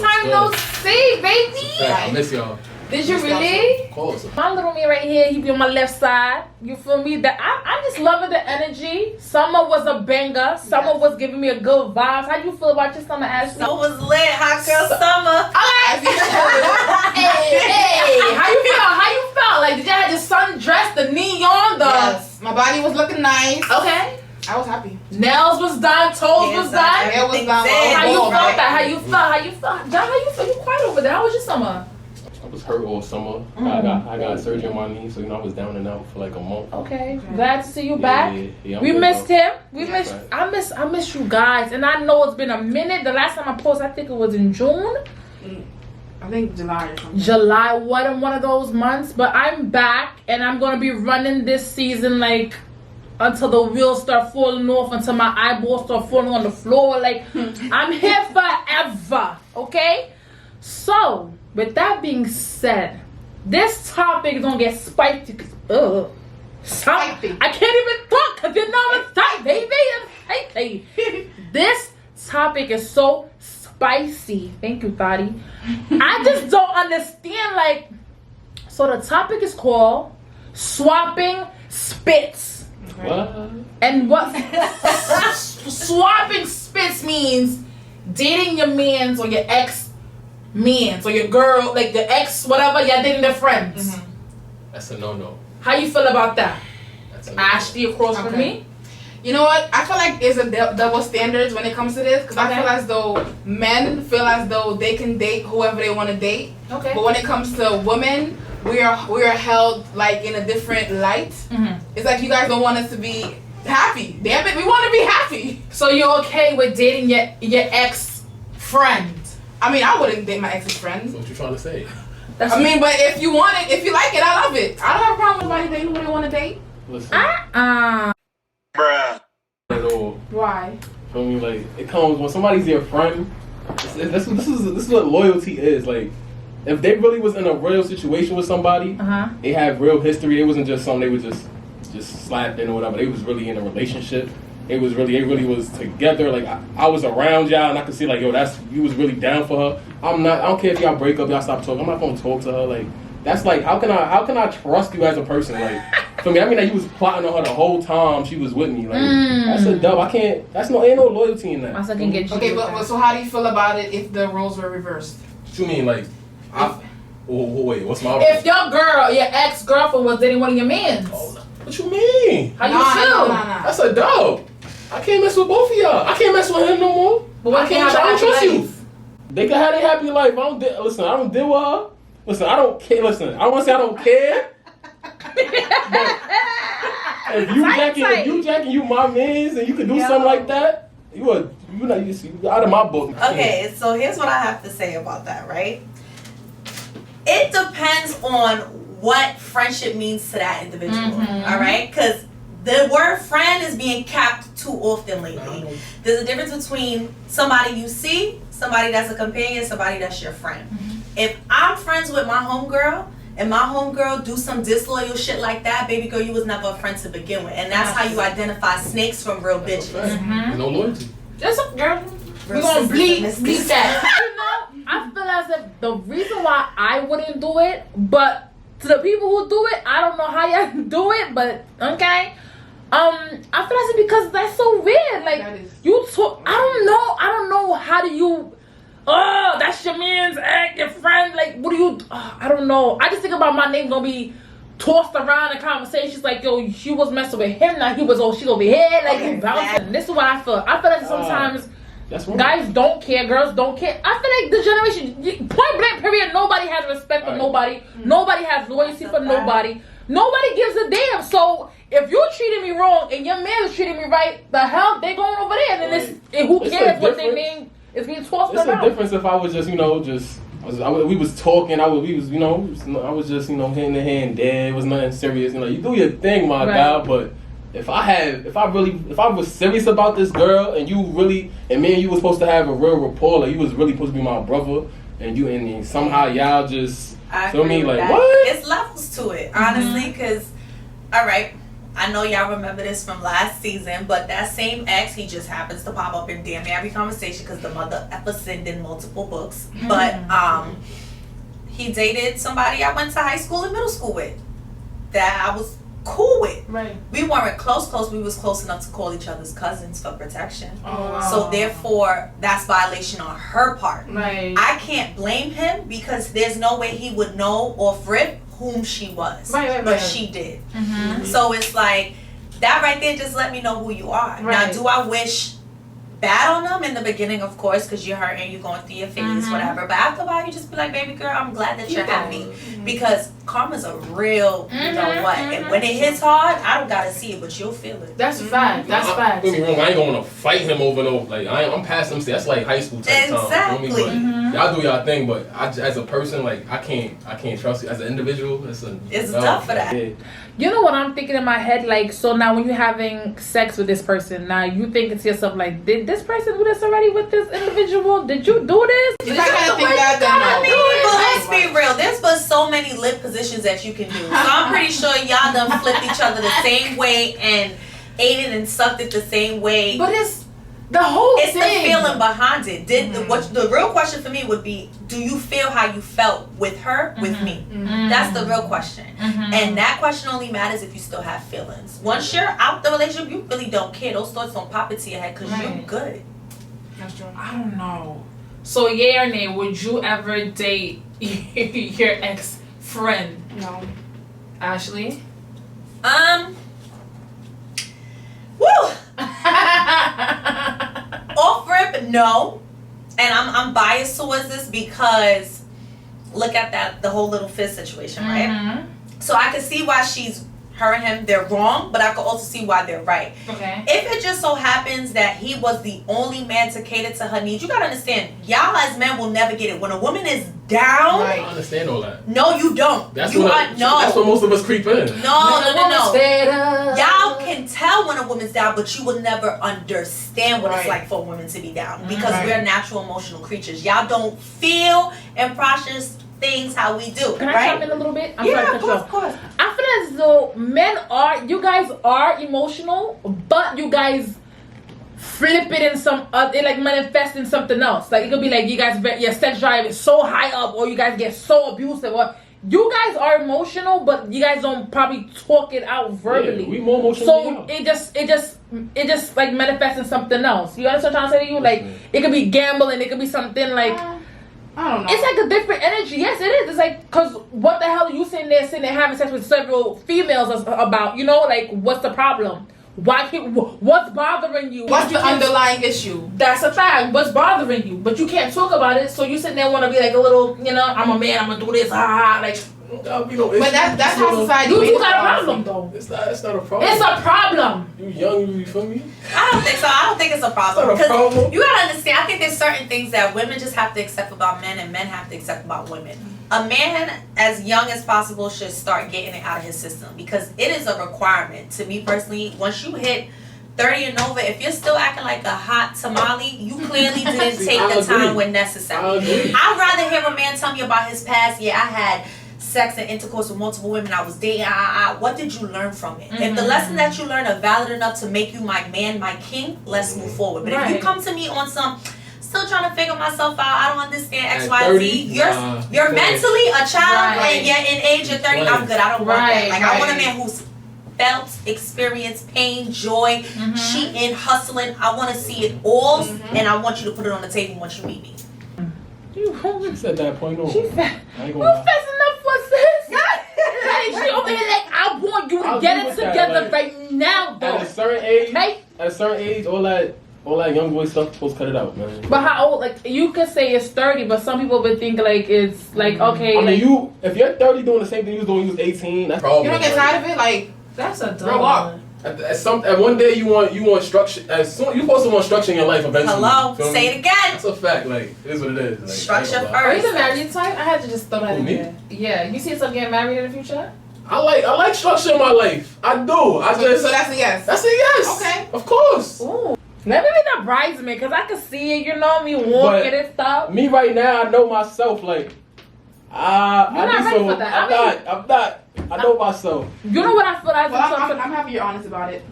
time no see, baby. I miss y'all. Did you really? Of course. My little man right here, he be on my left side. You feel me? That I just loving the energy. Summer was a banger. Summer was giving me a good vibes. How you feel about your summer, Ashley? Summer was lit. Hot girl summer. Hey, how you feel? How you felt? Like, did you have the sundress, the neon, the... Yes, my body was looking nice. Okay. I was happy. Nails was done, toes was done. Hair was done. How you felt that? How you felt? John, how you feel? You quiet over there. How was your summer? I was hurt all summer. I got surgery on my knee, so I was down and out for like a month. Okay. Glad to see you back. Yeah, we missed him. I miss you guys. And I know it's been a minute. The last time I posted, I think it was in June. I think July or something. July, one of those months. But I'm back and I'm gonna be running this season like until the wheels start falling off, until my eyeballs start falling on the floor. Like I'm here forever. Okay? So with that being said, this topic is gonna get spicy. Spicy. I can't even talk because you know it's tight, baby. It's tight. This topic is so spicy. Thank you, Thotty. I just don't understand. Like, so the topic is called swapping spits. What? And what swapping spits means dating your mans or your ex mans or your girl, like the ex, whatever, you're dating their friends. That's a no-no. How you feel about that? That's a no-no. Ashley across from me? You know what? I feel like there's a double standards when it comes to this, because I feel as though men feel as though they can date whoever they want to date. Okay. But when it comes to women, we are held like in a different light. It's like you guys don't want us to be happy. Damn it, we want to be happy. So you're okay with dating your ex friend? I mean, I wouldn't date my ex's friends. What you trying to say? That's I mean, but if you want it, if you like it, I love it. I don't have a problem with anybody dating who they want to date. Listen. Bruh. At all. Why? Feel me? Like, it comes when somebody's your friend. This is what loyalty is. Like, if they really was in a real situation with somebody, they have real history. It wasn't just something they would just slapped in or whatever. They was really in a relationship. They really was together. Like, I was around y'all and I could see like, yo, you was really down for her. I don't care if y'all break up, y'all stop talking. I'm not gonna talk to her. Like, that's like, how can I trust you as a person? Like, for me, I mean that you was plotting on her the whole time she was with me. Like, that's a dub. Ain't no loyalty in that. I can get you. Okay, but so how do you feel about it if the roles were reversed? What you mean, like, wait, what's my If your ex-girlfriend was dating one of your mans, what you mean? how you feel? Nah. That's a dub. I can't mess with both of y'all. I can't mess with him no more. But why can't I don't trust you. life? They can have their happy life. I don't deal with her. Listen, I don't care. Listen, I don't want to say I don't care. But if you jacking you my mans and you can do something like that, you out of my book. Okay, so here's what I have to say about that, right? It depends on what friendship means to that individual, all right? Because the word friend is being capped too often lately. There's a difference between somebody you see, somebody that's a companion, somebody that's your friend. If I'm friends with my homegirl, and my homegirl do some disloyal shit like that, baby girl, you was never a friend to begin with. And that's how you identify snakes from real bitches. There's no loyalty. That's a girl. We're gonna bleed that. You know, I feel as if the reason why I wouldn't do it, but to the people who do it, I don't know how y'all do it, but okay. I feel as if because that's so weird. Like you talk, I don't know how do you. Oh, that's your man's ex, your friend. Like, what do you? I don't know. I just think about my name gonna be tossed around in conversations. Like, yo, she was messing with him. Now she over here. Like, you bouncing. This is what I feel. I feel like sometimes guys don't care, girls don't care. I feel like the generation, point blank period, nobody has respect for nobody. Nobody has loyalty for nobody. Nobody gives a damn. So if you're treating me wrong and your man is treating me right, the hell they going over there, and then who cares what they mean? It's being tossed around. It's a difference if I was just, we was talking, I was just, hand in hand there. It was nothing serious. You do your thing, my guy. But if I was serious about this girl and me and you was supposed to have a real rapport, like you was really supposed to be my brother, and somehow y'all just, I feel me, like that. what? It's levels to it, honestly, because, all right, I know y'all remember this from last season, but that same ex, he just happens to pop up in damn near every conversation because the mother ever sent in multiple books. But he dated somebody I went to high school and middle school with that I was cool with. Right. We weren't close. We was close enough to call each other's cousins for protection. Oh, wow. So therefore, that's violation on her part. Right. I can't blame him because there's no way he would know off rip whom she was. Right. But she did. Mm-hmm. So it's like, that right there just let me know who you are. Right. Now, do I wish bad on them in the beginning? Of course, because you're hurting, you're going through your phase, whatever. But after a while, you just be like, baby girl, I'm glad that you're happy. Because karma's a real, you know what. And when it hits hard, I don't got to see it, but you'll feel it. That's a fact. That's a fact. Don't get me wrong, I ain't going to fight him over no, like, I'm past them. That's like high school type time. You feel me? But y'all do y'all thing, but as a person, like, I can't trust you. As an individual, it's tough for that. Yeah. You know what I'm thinking in my head? Like, so now when you're having sex with this person, now you thinking to yourself, like, did this person do this already with this individual? Did you do this? If I gotta think that, then I no. mean, but let's be real. There's but so many lip positions that you can do. So I'm pretty sure y'all done flipped each other the same way and ate it and sucked it the same way. But it's the whole It's thing. the feeling behind it. The real question for me would be, do you feel how you felt with her, with me? That's the real question. And that question only matters if you still have feelings. Once you're out the relationship, you really don't care. Those thoughts don't pop into your head because you're good. That's true. I don't know. So, yeah or nay, would you ever date your ex-friend? No. Ashley? Woo! Off rip, no. And I'm biased towards this because look at the whole little fist situation, right? So I can see why her and him, they're wrong, but I can also see why they're right. Okay. If it just so happens that he was the only man to cater to her needs, you gotta understand, y'all as men will never get it. When a woman is down, I understand all that. no, you don't. That's you what That's what most of us creep in. No. Y'all can tell when a woman's down, but you will never understand what it's like for a woman to be down because we're natural emotional creatures. Y'all don't feel and process things how we do. Can I chime in a little bit? I'm sorry to cut you off. Of course. I feel as though you guys are emotional, but you guys flip it in some it like manifest in something else. Like it could be like you guys, your sex drive is so high up, or you guys get so abusive, or you guys are emotional, but you guys don't probably talk it out verbally. Yeah, we more emotional. So it just like manifests in something else. You understand what I'm trying to say to you? Like it could be gambling, it could be something like. I don't know. It's like a different energy. Yes, it is. It's like, because what the hell are you sitting there having sex with several females about? You know, like, what's the problem? What's bothering you? What's the underlying issue? That's a fact. What's bothering you? But you can't talk about it, so you sitting there want to be like a little, I'm a man, I'm going to do this, like. But that's how society You got a problem, though. It's not a problem. It's a problem. You young, you feel me? I don't think so. I don't think it's a problem. It's not a problem. You gotta understand, I think there's certain things that women just have to accept about men and men have to accept about women. A man, as young as possible, should start getting it out of his system because it is a requirement. To me personally, once you hit 30 and over, if you're still acting like a hot tamale, you clearly didn't take the time when necessary. I'd rather hear a man tell me about his past. Yeah, I had sex and intercourse with multiple women I was dating. What did you learn from it? If the lesson that you learned are valid enough to make you my man, my king, let's move forward. But if you come to me on some still trying to figure myself out, I don't understand X, Y, Z. You're mentally a child and yet in age of 30, I'm good. I don't want that. Like I want a man who's felt, experienced pain, joy, cheating, hustling. I want to see it all, and I want you to put it on the table once you meet me. She said that point over. You fast enough for sis. Like, she over here like, I want you to get it together right now, though. At a certain age, all that young boy stuff, supposed to cut it out, man. But how old? Like you could say it's 30, but some people would think like it's like okay. I mean, if you're 30 doing the same thing you was doing, you was 18. That's probably. You don't get tired of it, like that's a grow up. At one day you want structure. You supposed to want structure in your life eventually. Hello, say it again. That's a fact. Like it is what it is. Like, Structure first. Are you the married type? I had to just throw that in me? there. Yeah, you see yourself getting married in the future? I like structure in my life. I do. So that's a yes. That's a yes. Okay. Of course. Ooh. Let me be the bridesmaid, because I can see it, me walking and stuff. Me right now, I know myself, like, You're not ready for that. I'm not I know myself. You know what I feel like? Well, I'm happy you're honest about it.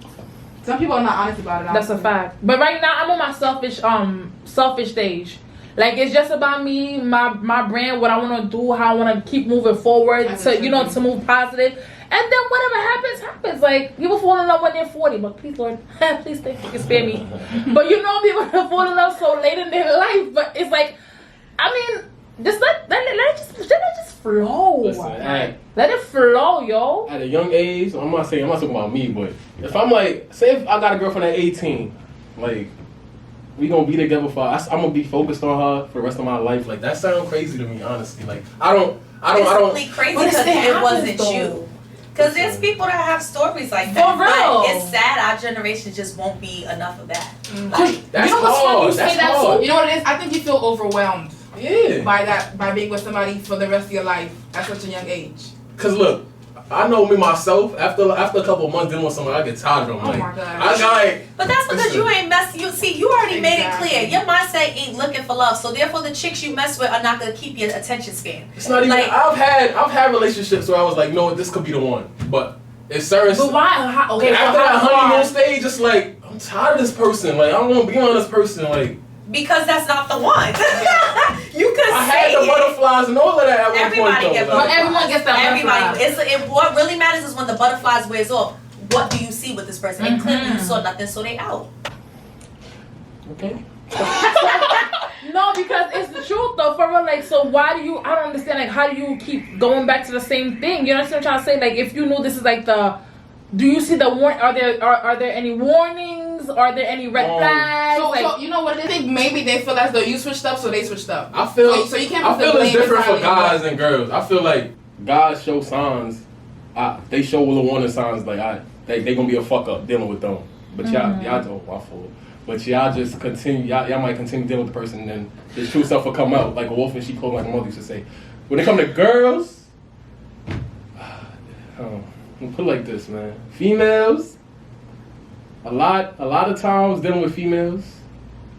Some people are not honest about it. That's a fact. But right now, I'm on my selfish stage. Like, it's just about me, my brand, what I want to do, how I want to keep moving forward to move positive. And then whatever happens. Like, people fall in love when they're 40, but please, Lord, please you can spare me. But you know, people fall in love so late in their life. But it's like, I mean, just let it just flow. Listen, let it flow, yo. At a young age, I'm not talking about me, but if I'm like, say if I got a girlfriend at 18, like, we gonna be together I'm gonna be focused on her for the rest of my life. Like, that sounds crazy to me, honestly. Like, I don't. It's only crazy because it wasn't you. Because there's people that have stories like that. For real. But it's sad our generation just won't be enough of that. Like, that's you know what's funny? You say that, hard. so you know what it is? I think you feel overwhelmed. Yeah. By being with somebody for the rest of your life at such a young age. Cause look, I know me myself. After a couple of months dealing with someone, I get tired of them. Oh like, my God. I like. But that's because you ain't messing. You already made it Exactly. clear. Your mindset ain't looking for love. So therefore, the chicks you mess with are not gonna keep your attention span. It's not even. Like, I've had relationships where I was like, no, this could be the one. But it's certain. But why? Okay, after that honeymoon stage, it's like I'm tired of this person. Like, I don't want to be on this person. Like. because that's not the one. You could I say had the butterflies and all of that at one everybody point. gets Though. But everyone gets that Everybody. What really matters is when the butterflies wears off. What do you see with this person? And clearly you saw nothing, so they out. Okay. No, because it's the truth though. For real, like, so why do you? I don't understand. Like, how do you keep going back to the same thing? You know what I'm trying to say? Like, if you knew this is like do you see the warn? Are there any warnings? Are there any red flags? So you know what? I think maybe they feel as though you switched up, so they switched up. I feel. So you can't. I feel it's different for guys and girls. I feel like guys show signs. They show the warning signs. Like they gonna be a fuck up dealing with them. But y'all don't. My fault. But y'all just continue. Y'all might continue dealing with the person, and then the true stuff will come out like a wolf in sheep clothing, like my mother used to say. When it come to girls, I'll put it like this, man. Females, a lot of times dealing with females,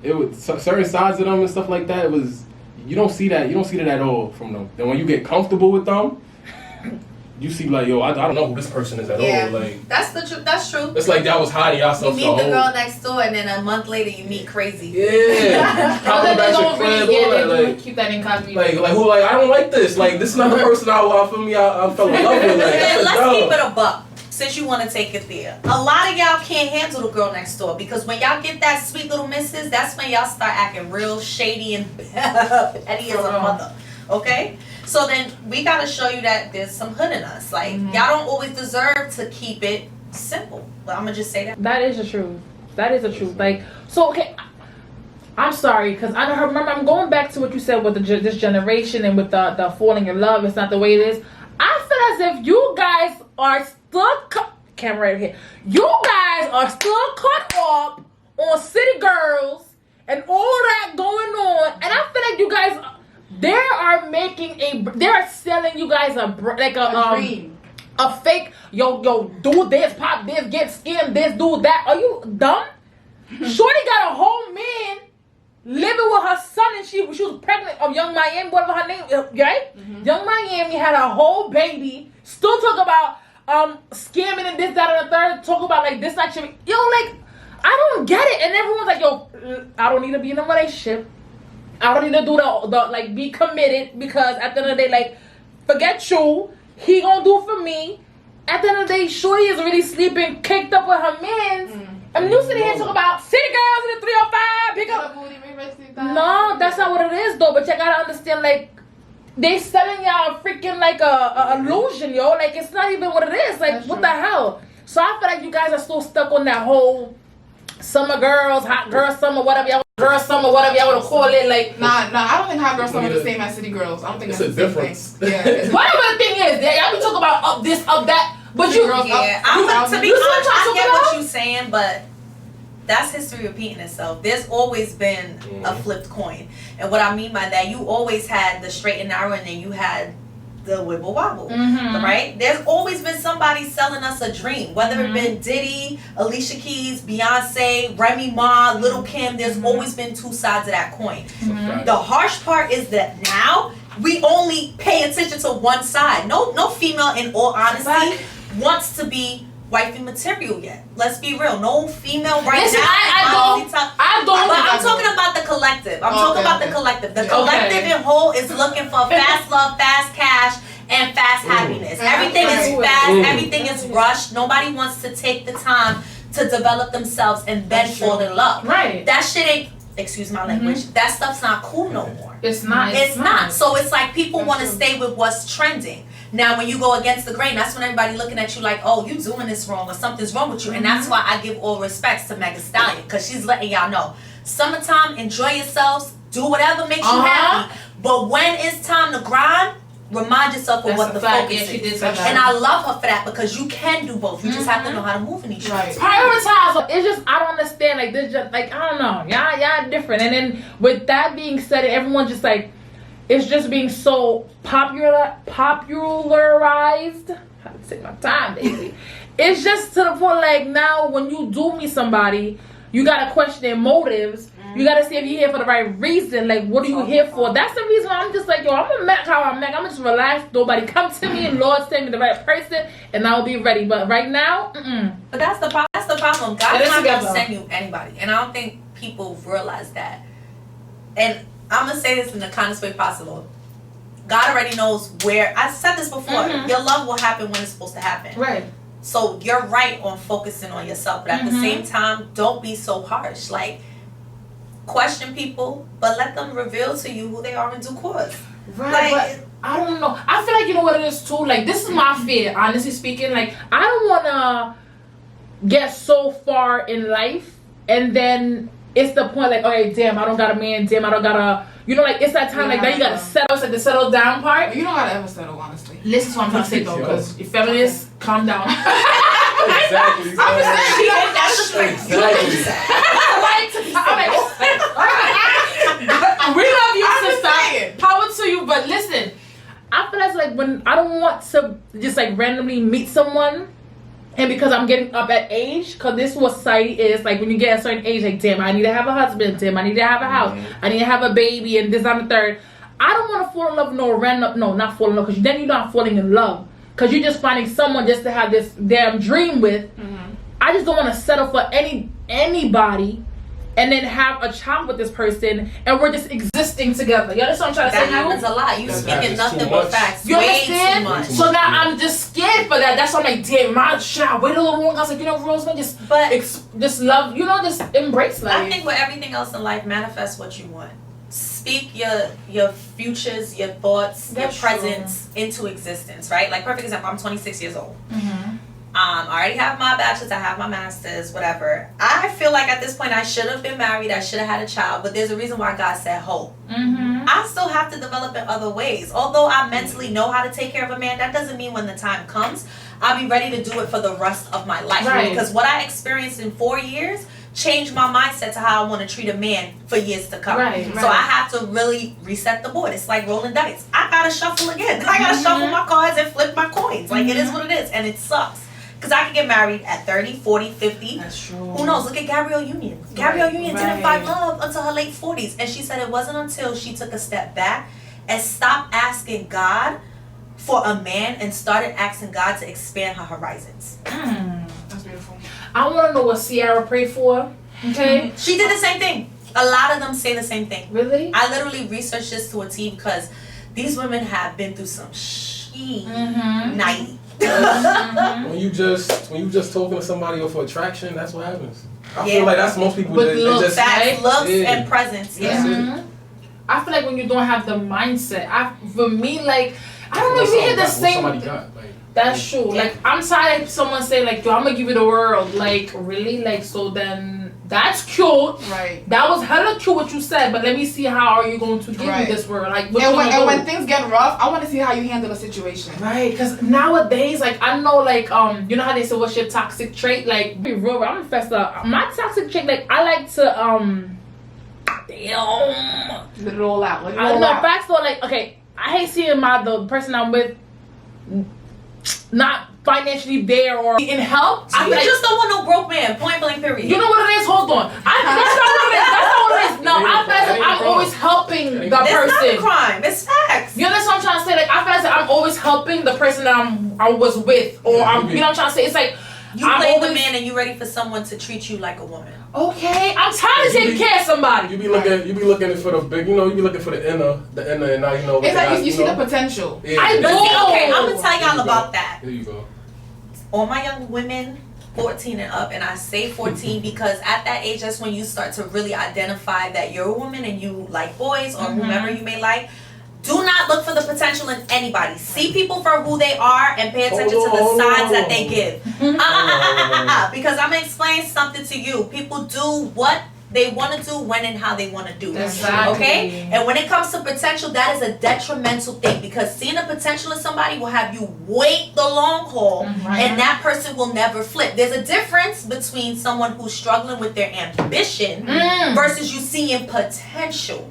it was certain sides of them and stuff like that. It was you don't see that at all from them. Then when you get comfortable with them, you see like, yo, I don't know who this person is at all. Like, that's the truth. That's true. it's like y'all was hiding yourself. You meet the girl next door, and then a month later you meet crazy. Yeah. Coming back to crib, all that, like, keep that incognito. like who, like, I don't like this. Like, this is not the person I feel me. I fell in love with. Like, And let's no. keep it a buck. Since you want to take it there, a lot of y'all can't handle the girl next door because when y'all get that sweet little missus, that's when y'all start acting real shady and petty as a mother. Okay? So then we gotta show you that there's some hood in us. Like, y'all don't always deserve to keep it simple. But I'm gonna just say that. That is the truth. That is the truth. Like, so okay, I'm sorry because I don't remember. I'm going back to what you said with this generation and with the falling in love. It's not the way it is. I feel as if you guys are still camera right here. You guys are still caught up on city girls and all that going on, and I feel like you guys. They are selling you guys a dream. A fake, yo, do this, pop this, get skimmed this, do that. Are you dumb? Shorty got a whole man living with her son, and she was pregnant of Young Miami, whatever her name, right? Mm-hmm. Young Miami had a whole baby. Still talk about scamming and this, that, and the third. Talk about like this, like, yo, like, I don't get it. And everyone's like, yo, I don't need to be in a relationship. I don't need to do the like be committed because at the end of the day, like, forget you. He gonna do for me. At the end of the day, Shorty is really sleeping, caked up with her mans. I mean, you sitting here talking about city girls in the 305, pick up. No, that's not what it is though. But you gotta understand, like, they selling y'all a freaking like a illusion, yo. Like, it's not even what it is. Like, that's what true. The hell? So I feel like you guys are still stuck on that whole summer girls, hot girl summer, whatever y'all want to call it. Like, nah, I don't think hot girl summer is the same as city girls. I don't think it's that's a the difference. Same thing. Yeah, whatever the thing is, y'all be talking about up this, up that, but you girls, yeah, to be honest, I get what you're saying, but that's history repeating itself. There's always been a flipped coin, and what I mean by that, you always had the straight and narrow, and then you had the wibble wobble, right? There's always been somebody selling us a dream, whether it been Diddy, Alicia Keys, Beyonce, Remy Ma, Lil' Kim. There's always been two sides of that coin. The harsh part is that now we only pay attention to one side. No female, in all honesty, wants to be wifey material yet. Let's be real. No female right now. I don't. But I'm talking about the collective. I'm talking about the collective. The collective in whole is looking for fast love, fast cash, and fast happiness. Everything is fast. Everything is rushed. Nobody wants to take the time to develop themselves and then fall in love. Right. That shit ain't. Excuse my language. That stuff's not cool no more. It's not. It's not. So it's like people want to stay with what's trending. Now, when you go against the grain, that's when everybody looking at you like, oh, you doing this wrong or something's wrong with you. And that's why I give all respects to Megan Stallion, because she's letting y'all know. Summertime, enjoy yourselves, do whatever makes you happy. But when it's time to grind, remind yourself of what the focus is. And I love her for that, because you can do both. You just have to know how to move in each right. Prioritize. It's just, I don't understand. Like, this just, like, I don't know. Y'all different. And then with that being said, everyone's just like, it's just being so popularized. I have to take my time, baby. It's just to the point, like, now when you do meet somebody, you gotta question their motives. You gotta see if you're here for the right reason. Like, what are you here for? That's the reason why I'm just like, yo, I'm gonna make how I'm I'm just relax. Nobody come to me, and Lord send me the right person, and I'll be ready. But right now, But that's the problem. God's not gonna send you anybody, and I don't think people realize that. And I'm gonna say this in the kindest way possible. God already knows where. I said this before. Your love will happen when it's supposed to happen. Right. So you're right on focusing on yourself, but at the same time, don't be so harsh. Like, question people, but let them reveal to you who they are in due course. Right. But I don't know. I feel like, you know what it is too. Like, this is my fear, honestly speaking. Like, I don't wanna get so far in life and then it's the point like, okay, damn, I don't got a man, damn, I don't got a, you know, like, it's that time, like, now you gotta settle, it's like the settle down part. You don't gotta ever settle, honestly. Listen to what I'm trying to say, though, because you feminists, calm down. Exactly. I'm just saying, we love you, sister. Power to you, but listen, I feel like when I don't want to just, like, randomly meet someone, and because I'm getting up at age, because this is what society is, like, when you get a certain age, like, damn, I need to have a husband, damn, I need to have a house, I need to have a baby, and this, and the third. I don't want to fall in love with not fall in love, because then you're not falling in love, because you're just finding someone just to have this damn dream with. I just don't want to settle for anybody and then have a child with this person and we're just existing together. You understand what I'm trying to say? That happens a lot. You speaking nothing but facts. You understand? Way too much. So now I'm just scared for that. That's why I'm like, damn, my child, wait a little longer. I was like, you know, Roseman, just love, you know, just embrace life. I think with everything else in life, manifest what you want. Speak your futures, your thoughts, your presents into existence, right? Like, perfect example, I'm 26 years old. I already have my bachelor's, I have my master's, whatever. I feel like at this point I should have been married, I should have had a child, but there's a reason why God said hope. I still have to develop in other ways. Although I mentally know how to take care of a man, that doesn't mean when the time comes, I'll be ready to do it for the rest of my life. Right. Because what I experienced in 4 years changed my mindset to how I want to treat a man for years to come. So I have to really reset the board. It's like rolling dice. I gotta shuffle again. I gotta shuffle my cards and flip my coins. Like, it is what it is, and it sucks. Because I could get married at 30, 40, 50. That's true. Who knows? Look at Gabrielle Union. Gabrielle Union didn't find love until her late 40s. And she said it wasn't until she took a step back and stopped asking God for a man and started asking God to expand her horizons. That's beautiful. I want to know what Ciara prayed for. Okay? She did the same thing. A lot of them say the same thing. Really? I literally researched this to a T because these women have been through some night. When you just talking to somebody or for attraction, that's what happens. I feel like that's most people. With looks, facts, looks and presence. I feel like when you don't have the mindset, for me, like, I don't know if you hear the same. That's true. Like, I'm tired of someone say like, yo, I'm gonna give you the world. Like, really? Like, so then that's cute. Right. That was hella cute what you said, but let me see how are you going to give me this world. Like, and when things get rough, I want to see how you handle a situation. Right. Because nowadays, like, I know, like, you know how they say, what's your toxic trait? Like, be real, I'm a festa. My toxic trait, like, I like to, let it roll out. Let it roll I know, out. facts though, like, okay, I hate seeing the person I'm with not financially there or in help. I just don't want no broke man. Point blank, period. You know what it is? Hold on. That's not what it is. No, I feel like I'm always helping the person. It's not a crime. It's facts. You understand person that I was with, or I'm, you know what I'm trying to say? It's like you play the man and you ready for someone to treat you like a woman. Okay, I'm tired of taking care of somebody. You be looking for the big, you know, you be looking for the inner, and now you know. It's like you see the potential. Yeah. I know. Okay, I'm gonna tell y'all about that. There you go. All my young women, 14 and up, and I say 14 because at that age, that's when you start to really identify that you're a woman and you like boys or whomever you may like. Do not look for the potential in anybody. See people for who they are and pay attention to the signs that they give. Because I'm going to explain something to you. People do what they want to do, when and how they want to do it. Exactly. Okay? And when it comes to potential, that is a detrimental thing because seeing the potential in somebody will have you wait the long haul and that person will never flip. There's a difference between someone who's struggling with their ambition versus you seeing potential.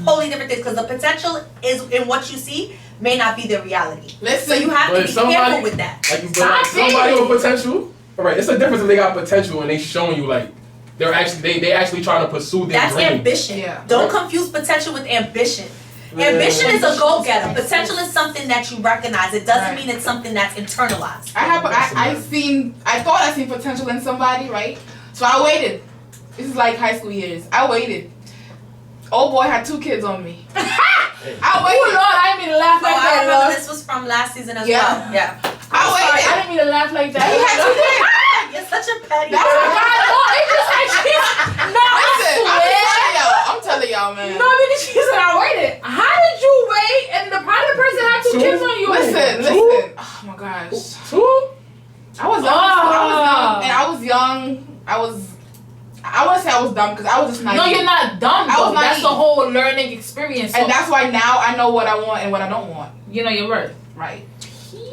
Totally different things because the potential is in what you see may not be the reality. So you have to be careful with that. Like somebody with potential, all right, it's a difference if they got potential and they showing you like they're actually they actually trying to pursue their That's dream. ambition. Yeah. Don't confuse potential with ambition. Ambition is a go-getter. Potential is something that you recognize. It doesn't mean it's something that's internalized. I thought I seen potential in somebody, right? So I waited. This is like high school years. I waited. Old boy had 2 kids on me. I waited. Oh Lord, I didn't mean to laugh like that. I remember this was from last season as well. Yeah. I didn't mean to laugh like that. He had 2 kids. You're such a petty. That's what God knows. It's just like I'm telling y'all, man. No, because she said I waited. How did you wait and the other person had 2 kids on you? Listen. Oh my gosh. 2? I was young. And I was young. I wouldn't say I was dumb because I was just naive. No, you're not dumb. That's the whole learning experience. And that's why now I know what I want and what I don't want. You know your worth. Right.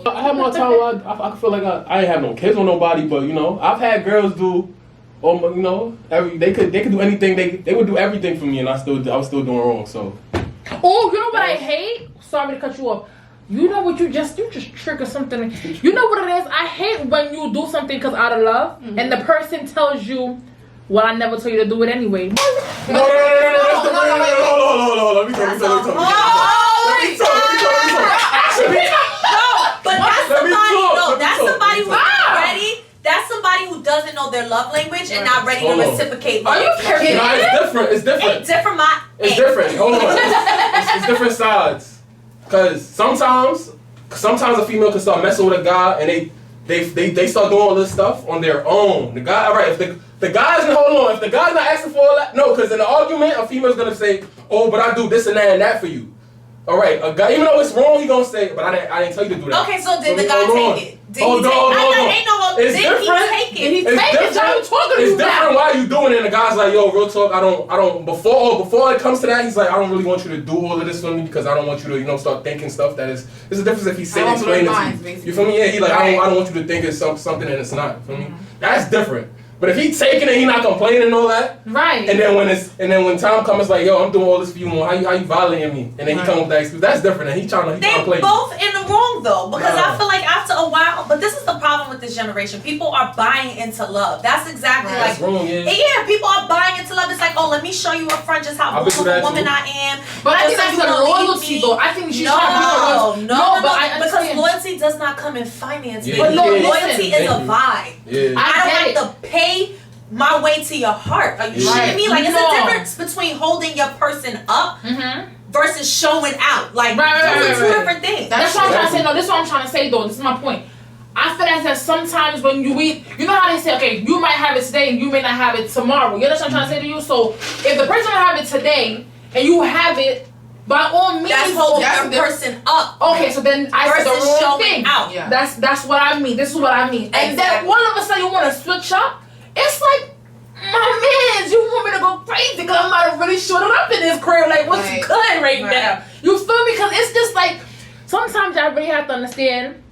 I had my time where I feel like I ain't have no kids on nobody, but you know, I've had girls do, you know, they could do anything. They would do everything for me, and I was still doing wrong. So. Oh, you know what I hate? Sorry to cut you off. You know what you just trigger something. You know what it is? I hate when you do something because out of love, and the person tells you, well, I never told you to do it anyway. No. Let me talk. But that's somebody who's not ready. That's somebody who doesn't know their love language and not ready to reciprocate love. Are you kidding? No, it's different. It's different. It's different. Hold on. It's different sides. Because sometimes a female can start messing with a guy and they start doing all this stuff on their own. The guy, all right, if the guy's if the guy's not asking for all that, no, because in the argument, a female's gonna say, oh, but I do this and that for you. All right, a guy, even though it's wrong, he gonna say, but I didn't tell you to do that. Okay, so did the guy take it? Did he take it? It's different why you doing it, and the guy's like, yo, real talk, I don't, before it comes to that, he's like, I don't really want you to do all of this for me because I don't want you to, you know, start thinking stuff that is, there's a difference if he's saying explain it to you. You feel me? Yeah, he like, I don't want you to think it's something and it's not. You feel me? That's different. But if he's taking it, he not complaining and all that. Right. And then when time comes, it's like, yo, I'm doing all this for you, more. How you violating me? And then he comes with that excuse. That's different. And he trying to play. They both in the wrong though, because I feel like after a while, but this is the problem with this generation. People are buying into love. That's exactly like. That's wrong, yeah. Yeah, people are buying into love. It's like, oh, let me show you up front just how beautiful a woman I am. But I think that's the loyalty though. I think she's trying to because loyalty does not come in finance. Yeah, but loyalty is a vibe. Yeah. I don't have to pay my way to your heart. Are you shitting me? Like, it's a difference between holding your person up versus showing out. Like, those are two different things. That's what I'm trying to say. No, this is what I'm trying to say, though. This is my point. I feel that sometimes when you eat, you know how they say, okay, you might have it today and you may not have it tomorrow. You know what I'm trying to say to you? So, if the person don't have it today and you have it, by all means, that's holding your person up. Okay, so then I said the wrong thing. Out. Yeah. That's what I mean. This is what I mean. And then all of a sudden you want to switch up. It's like, my man, you want me to go crazy because I'm not really short up in this crib. Like, what's good right now? You feel me? Because it's just like, sometimes I really have to understand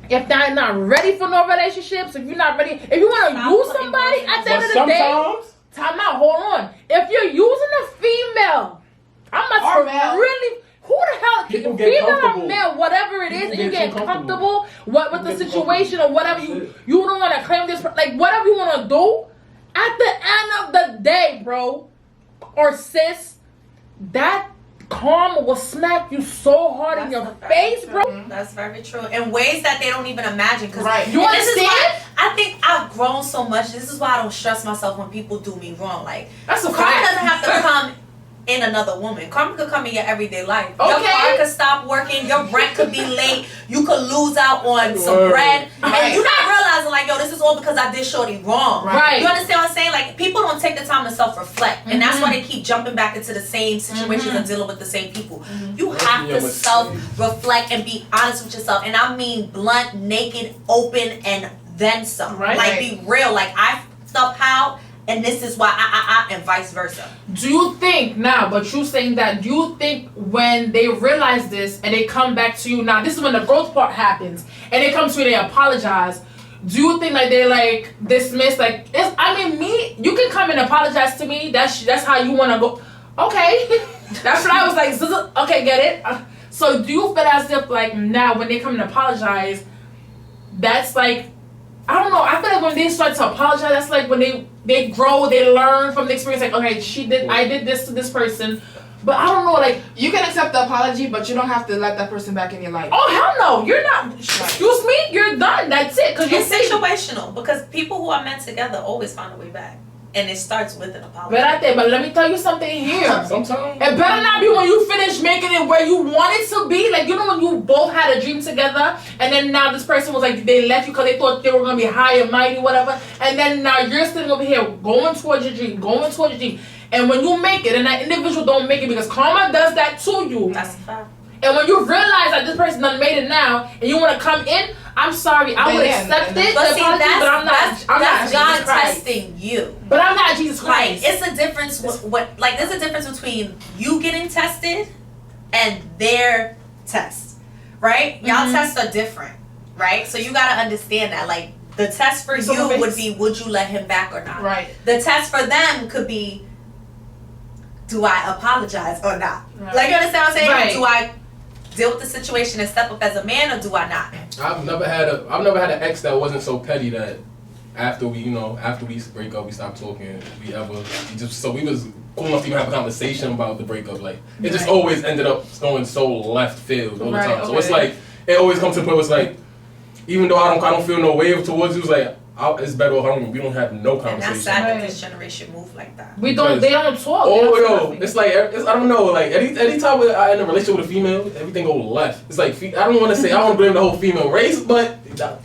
if they're not ready for no relationships, if you're not ready, if you want to use somebody at the end of the day, time out, hold on. If you're using a female, I'm not really. Who the hell, female or male, whatever it is, and you get comfortable with the situation or whatever you don't want to claim this, like whatever you want to do. At the end of the day, bro, or sis, that karma will smack you so hard in your face, bro. That's very true. In ways that they don't even imagine. Cause you understand? I think I've grown so much. This is why I don't stress myself when people do me wrong. Like, that's a karma fact. doesn't have to come in another woman. Karma could come in your everyday life. Okay. Your car could stop working. Your rent could be late. You could lose out on some bread. And you're not realizing, like, yo, this is all because I did shorty wrong. Right. You understand what I'm saying? Like, people don't take the time to self-reflect. And that's why they keep jumping back into the same situations and dealing with the same people. You have to self-reflect and be honest with yourself. And I mean blunt, naked, open, and then some. Right. Like, be real. Like, I stuff how, and this is why and vice versa. Do you think now, but you saying that, do you think when they realize this and they come back to you, now this is when the growth part happens, and they come to you and they apologize, do you think like they like dismiss, like, you can come and apologize to me, that's how you want to go, okay. That's what I was like, okay, get it? So do you feel as if like now when they come and apologize, that's like, I don't know, I feel like when they start to apologize, that's like when they grow, they learn from the experience, like, okay, I did this to this person, but I don't know, like, you can accept the apology, but you don't have to let that person back in your life. oh, hell no, you're not, excuse me, you're done, that's it, because you're It's situational, because people who are meant together always find a way back. And it starts with an apology. But let me tell you something here. Sometimes it better not be when you finish making it where you want it to be. Like, you know when you both had a dream together, and then now this person was like, they left you because they thought they were going to be high and mighty, whatever. And then now you're sitting over here going towards your dream. And when you make it, and that individual don't make it because karma does that to you. That's a fact. And when you realize that this person done made it now, and you want to come in, I'm sorry, I would accept it, but see, but I'm not God Jesus Christ. testing you. But I'm not Jesus Christ. Like, it's a difference. There's a difference between you getting tested and their test, right? Y'all tests are different, right? So you gotta understand that. Like, the test for you would be, would you let him back or not? Right. The test for them could be, do I apologize or not? Right. Like, you understand what I'm saying? Right. Do I deal with the situation and step up as a man, or do I not? I've never had an ex that wasn't so petty that after we break up, we stopped talking. We was cool enough to even have a conversation about the breakup. Like, it just always ended up going so left field all the time. So it's like, it always comes to the point where it's like, even though I don't feel no wave towards you, it's like, it's better if we don't have no conversation. And that's sad that this generation move like that. They don't talk. Oh, yo, it's like, I don't know, like, anytime I'm in a relationship with a female, everything goes left. It's like, I don't want to blame the whole female race, but the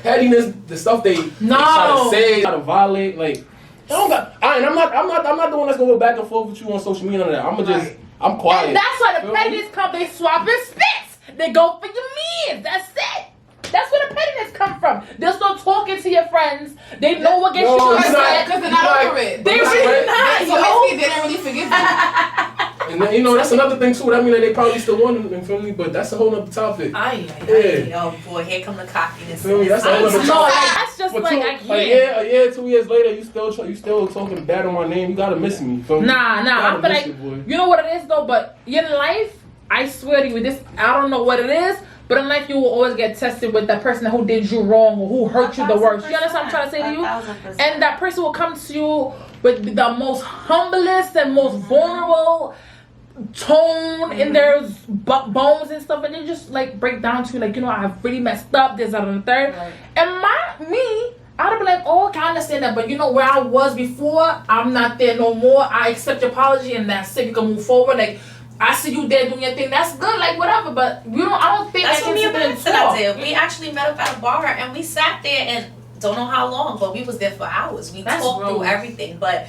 pettiness, the stuff they try to say, try to violate, like, I'm not the one that's gonna go back and forth with you on social media and that. I'm quiet. And that's why the pettiness come, they swapping spits. They go for your men. That's it. That's where the pettiness come from. They'll start talking to your friends. They know what gets you upset. Because they're not over it. They're really not. So basically, they didn't really forgive you. And then, that's another thing too. I mean, that they probably still want him, feel me? But that's a whole other topic. Oh boy, here come the cockiness. Feel me? That's a whole other topic. That's just but like, I can't. A year, 2 years later, you still talking bad on my name. You gotta miss me. Feel me? Nah. I feel like, you know what it is though. But in life, I swear to you, I don't know what it is. But in life, you will always get tested with that person who did you wrong or who hurt you the worst. You understand what I'm trying to say to you? 1,000%. And that person will come to you with the most humblest and most vulnerable tone in their bones and stuff, and they just like break down to you like, I've really messed up, this, that, and the third. Right. And I'd be like, oh, okay, I understand that, but where I was before, I'm not there no more. I accept your apology, and that's it. We can move forward. Like, I see you there doing your thing. That's good, like whatever. But I don't think that's I what me and Vincent did. We actually met up at a bar and we sat there and don't know how long, but we was there for hours. We talked through everything. But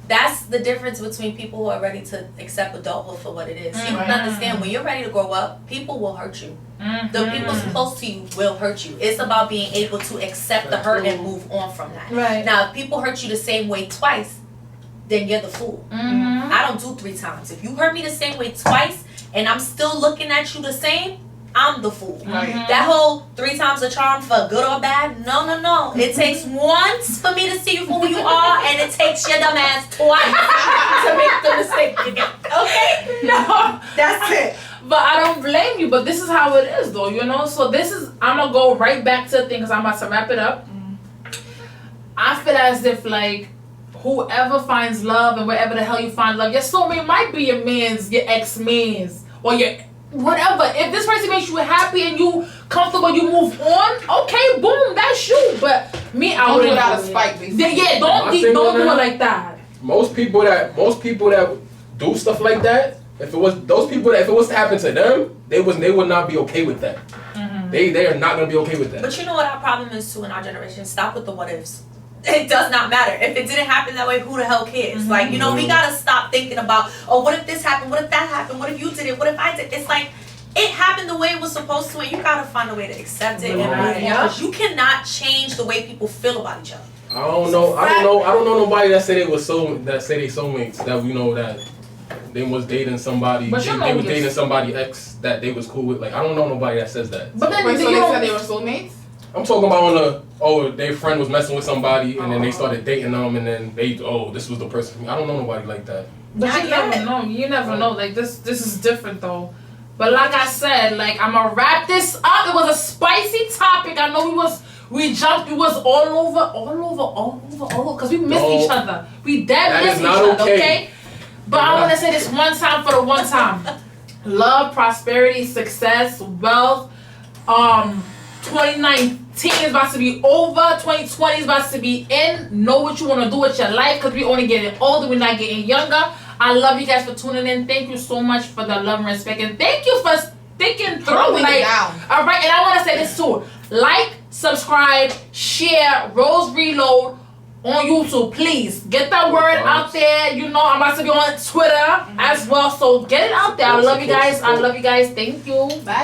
that's the difference between people who are ready to accept adulthood for what it is. You don't understand, when you're ready to grow up, people will hurt you. The people close to you will hurt you. It's about being able to accept the hurt and move on from that. Right. Now, if people hurt you the same way twice, then you're the fool. I don't do 3 times. If you hurt me the same way twice and I'm still looking at you the same, I'm the fool. That whole 3 times a charm for good or bad, no. It takes once for me to see you for who you are, and it takes your dumb ass twice to make the mistake again. Okay? No. That's it. But I don't blame you, but this is how it is though, So I'm going to go right back to the thing because I'm about to wrap it up. I feel as if like, whoever finds love and wherever the hell you find love, your soulmate might be your ex-man's, or your whatever. If this person makes you happy and you comfortable, you move on. Okay, boom, that's you. But me, I Don't would do it out of spite, basically. Yeah, don't do it like that. Most people that do stuff like that, if it was to happen to them, they would not be okay with that. Mm-hmm. They are not gonna be okay with that. But you know what our problem is too in our generation? Stop with the what ifs. It does not matter. If it didn't happen that way, who the hell cares? Mm-hmm. Like, we gotta stop thinking about, oh, what if this happened? What if that happened? What if you did it? What if I did? It's like, it happened the way it was supposed to, and you gotta find a way to accept it and move on. Because you cannot change the way people feel about each other. I don't know nobody that say they soulmates, that they was dating somebody. They was dating somebody ex that they was cool with. Like, I don't know nobody that says that. But then so they said they were soulmates? I'm talking about their friend was messing with somebody and then they started dating them and then this was the person. I don't know nobody like that. But you never know. You never know. Like, this is different though. But like I said, like, I'm gonna wrap this up. It was a spicy topic. I know we jumped. We was all over, because we missed each other. We dead missed each other, okay? But I want to say this one time for the one time. Love, prosperity, success, wealth. 2019 is about to be over. 2020 is about to be in. Know what you want to do with your life, because we only getting older. We're not getting younger. I love you guys for tuning in. Thank you so much for the love and respect. And thank you for sticking through. All right, and I want to say this too. Like, subscribe, share, Rose Reload on YouTube. Please get that word out there. I'm about to be on Twitter as well. So get it out there. I love you guys. Thank you. Bye.